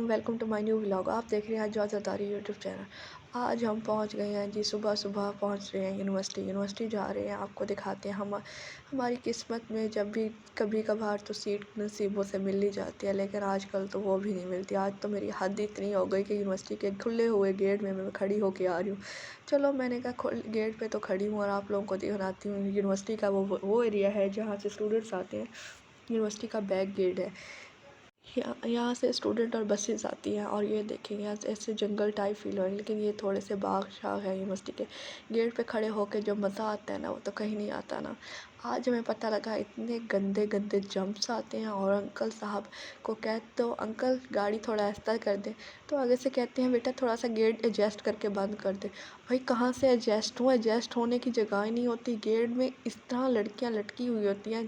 Welcome to my new vlog. आप देख रहे हैं जो ज़रदारी यूट्यूब चैनल। आज हम पहुंच गए हैं जी, सुबह सुबह पहुंच रहे हैं यूनिवर्सिटी जा रहे हैं। आपको दिखाते हैं हमारी किस्मत में जब भी कभी कभार तो सीट नसीबों से मिल ही जाती है, लेकिन आजकल तो वो भी नहीं मिलती। आज तो मेरी हद इतनी हो गई कि यूनिवर्सिटी के खुले हुए गेट में मैं खड़ी होके आ रही हूँ। चलो, मैंने कहा गेट पे तो खड़ी हूँ और आप लोगों को दिखाती हूँ। यूनिवर्सिटी का वो एरिया है जहाँ से स्टूडेंट्स आते हैं। यूनिवर्सिटी का बैक गेट है। यहाँ से स्टूडेंट और बसेस आती हैं और ये देखेंगे यहाँ से ऐसे जंगल टाइप फील हो रहा है, लेकिन ये थोड़े से बाग शाग है। यूनिवर्सिटी के गेट पे खड़े होके जो मज़ा आता है ना, वो तो कहीं नहीं आता ना। आज हमें पता लगा इतने गंदे गंदे जंप्स आते हैं और अंकल साहब को कहते तो अंकल गाड़ी थोड़ा ऐसा कर दे, तो आगे से कहते हैं बेटा थोड़ा सा गेट एडजस्ट करके बंद कर दे। भाई कहाँ से एडजस्ट हूँ, एडजस्ट होने की जगह ही नहीं होती। गेट में इस तरह लड़कियाँ लटकी हुई होती हैं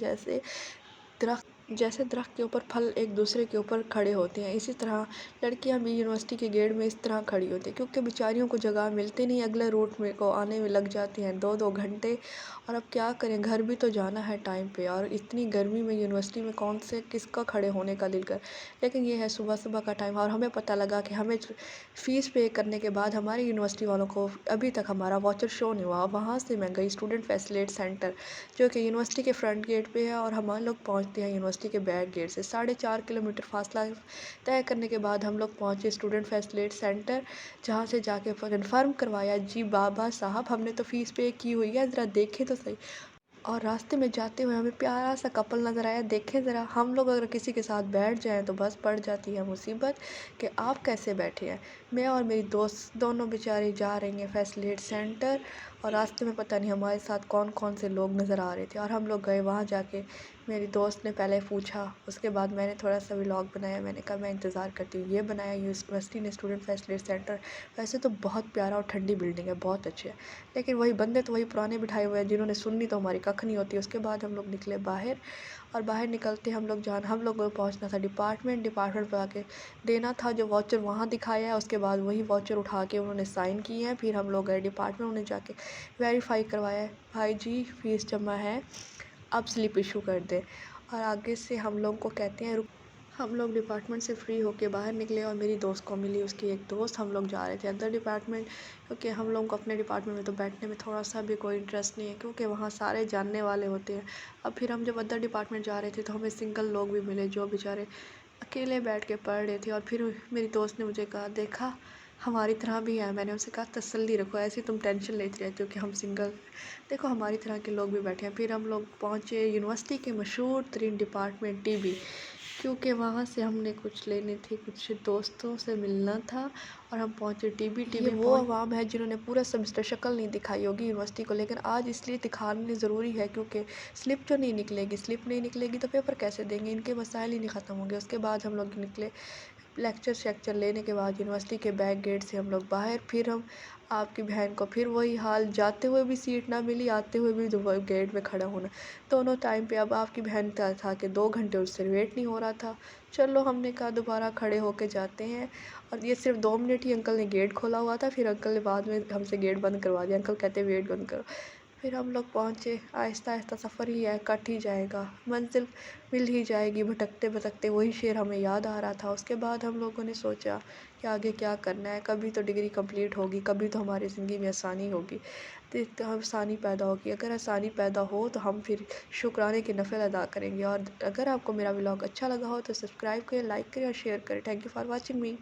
जैसे दरख्त के ऊपर फल एक दूसरे के ऊपर खड़े होते हैं, इसी तरह लड़कियां भी यूनिवर्सिटी के गेट में इस तरह खड़ी होती हैं, क्योंकि बेचारियों को जगह मिलती नहीं। अगले रूट में को आने में लग जाती हैं 2-2 घंटे। और अब क्या करें, घर भी तो जाना है टाइम पे, और इतनी गर्मी में यूनिवर्सिटी में कौन से किसका खड़े होने का दिल कर। लेकिन ये है सुबह सुबह का टाइम, और हमें पता लगा कि हमें फ़ीस पे करने के बाद हमारी यूनिवर्सिटी वालों को अभी तक हमारा वाचर शो नहीं हुआ। वहाँ से मैं गई स्टूडेंट फैसिलिटी सेंटर, जो कि यूनिवर्सिटी के फ्रंट गेट पे है, और हमारे लोग पहुँचते हैं यूनिवर्सिटी के बैक गेट से। 4.5 किलोमीटर फासला तय करने के बाद हम लोग पहुँचे स्टूडेंट फैसिलिटी सेंटर, जहाँ से जाके कन्फर्म करवाया जी बाबा साहब हमने तो फ़ीस पे की हुई है, ज़रा देखें तो सही। और रास्ते में जाते हुए हमें प्यारा सा कपल नज़र आया। देखें ज़रा, हम लोग अगर किसी के साथ बैठ जाएं तो बस पड़ जाती है मुसीबत कि आप कैसे बैठे हैं। मैं और मेरी दोस्त दोनों बेचारी जा रही हैं फैसिलिटी सेंटर, और रास्ते में पता नहीं हमारे साथ कौन कौन से लोग नज़र आ रहे थे, और हम लोग गए वहाँ जाके। मेरी दोस्त ने पहले पूछा, उसके बाद मैंने थोड़ा सा व्लॉग बनाया। मैंने कहा मैं इंतज़ार करती हूँ। ये बनाया यूनिवर्सिटी ने स्टूडेंट फैसिलिटी सेंटर। वैसे तो बहुत प्यारा और ठंडी बिल्डिंग है, बहुत अच्छी है, लेकिन वही बंदे तो वही पुराने बिठाए हुए हैं जिन्होंने सुननी तो हमारी कख नहीं होती। उसके बाद हम लोग निकले बाहर, और बाहर निकलते हम लोग को पहुंचना था डिपार्टमेंट पे आके देना था जो वाचर वहाँ दिखाया है। उसके बाद वही वाचर उठा के उन्होंने साइन किए हैं। फिर हम लोग गए डिपार्टमेंट, उन्हें जाके वेरीफाई करवाया है, भाई जी फ़ीस जमा है, अब स्लिप इशू कर दें। और आगे से हम लोग को कहते हैं हम लोग डिपार्टमेंट से फ्री होके बाहर निकले, और मेरी दोस्त को मिली उसकी एक दोस्त। हम लोग जा रहे थे अंदर डिपार्टमेंट, क्योंकि हम लोगों को अपने डिपार्टमेंट में तो बैठने में थोड़ा सा भी कोई इंटरेस्ट नहीं है, क्योंकि वहाँ सारे जानने वाले होते हैं। अब फिर हम जब अंदर डिपार्टमेंट जा रहे थे तो हमें सिंगल लोग भी मिले जो बेचारे अकेले बैठ के पढ़ रहे थे। और फिर मेरी दोस्त ने मुझे कहा देखा हमारी तरह भी है। मैंने उनसे कहा तसल्ली रखो, ऐसी तुम टेंशन लेती रहती हो कि हम सिंगल, देखो हमारी तरह के लोग भी बैठे हैं। फिर हम लोग पहुँचे यूनिवर्सिटी के मशहूर तरीन डिपार्टमेंट टीबी, क्योंकि वहाँ से हमने कुछ लेनी थी, कुछ दोस्तों से मिलना था, और हम पहुँचे टीबी। ये वो अवाम है जिन्होंने पूरा सेमेस्टर शक्ल नहीं दिखाई होगी यूनिवर्सिटी को, लेकिन आज इसलिए दिखानी ज़रूरी है क्योंकि स्लिप नहीं निकलेगी तो पेपर कैसे देंगे, इनके मसाइल ही नहीं ख़त्म होंगे। उसके बाद हम लोग निकले लेक्चर लेने के बाद यूनिवर्सिटी के बैक गेट से हम लोग बाहर। फिर हम आपकी बहन को फिर वही हाल, जाते हुए भी सीट ना मिली, आते हुए भी गेट में खड़ा होना, दोनों टाइम पे। अब आपकी बहन का था कि 2 घंटे उससे वेट नहीं हो रहा था। चलो हमने कहा दोबारा खड़े होके जाते हैं, और ये सिर्फ 2 मिनट ही अंकल ने गेट खोला हुआ था। फिर अंकल ने बाद में हमसे गेट बंद करवा दिया। अंकल कहते वेट बंद करो। फिर हम लोग पहुँचे। आहिस्ता आहिस्ता सफ़र ही है, कट ही जाएगा, मंजिल मिल ही जाएगी। भटकते भटकते वही शेर हमें याद आ रहा था। उसके बाद हम लोगों ने सोचा कि आगे क्या करना है, कभी तो डिग्री कंप्लीट होगी, कभी तो हमारी ज़िंदगी में आसानी होगी, तो आसानी पैदा होगी। अगर आसानी पैदा हो तो हम फिर शुक्राने के नफ़ल अदा करेंगे। और अगर आपको मेरा व्लॉग अच्छा लगा हो तो सब्सक्राइब करें, लाइक करें और शेयर करें। Thank you for watching me.